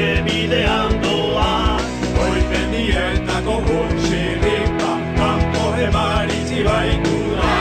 bere bidean doa. Oipen dietako gutxirripa, kanpo emaritzi baitu da.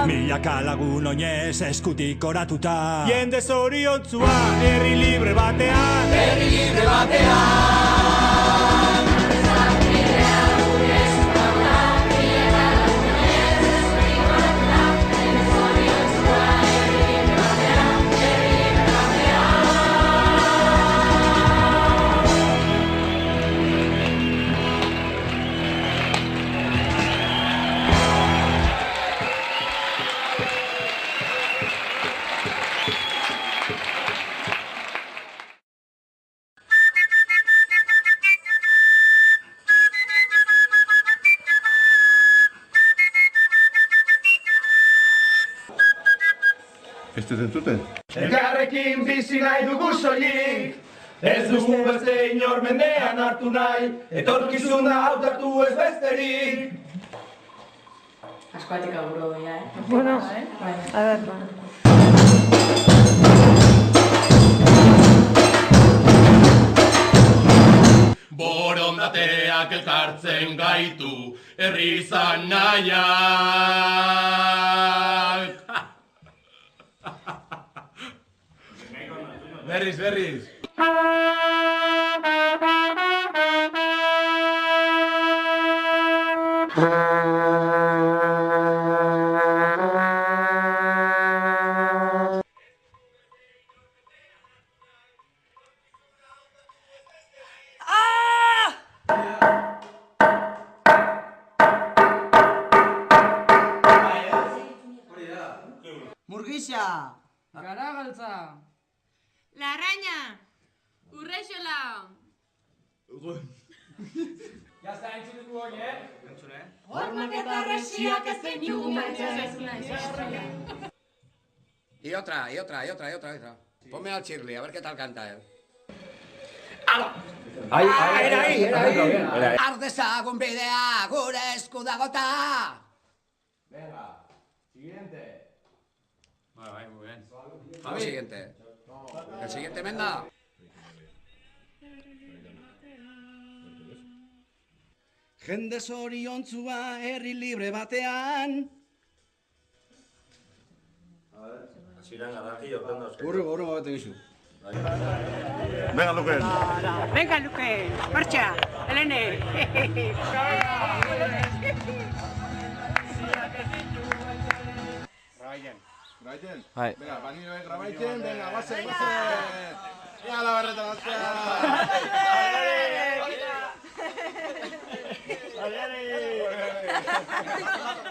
Milaka lagun oinez eskutik oratuta. Jende zoriontzua, herri libre batean. Herri libre batean. Ez dut entzuten? Elkarrekin bizi nahi dugu soilik, ez dugu beste inor mendean hartu nahi, etorkizuna hautatu ez besterik. Askoatik aguro doia, Bueno, a ver, Borondateak elkartzen gaitu, herri izan nahiak. Berriz. Murgisa! Garagaltza! Larraña! Urrexola! Jazta entzuten du hori, Hormak eta arresiak ez den jugu Y otra. Ponme al Shirley, a ver qué tal canta él. Ahí. Ardezagun bidea gure esku dagota! Venga, siguiente. Muy bien. El siguiente. El siguiente, Menda. Jende zoriontzua herri libre batean. Urru bat egizu. Venga, Luquen. Venga, Luque, marcha, Helene. Grabaitzen? Bai. Venga, banioen grabaitzen, venga, bazen. Ia la barreta batzea. Adiós.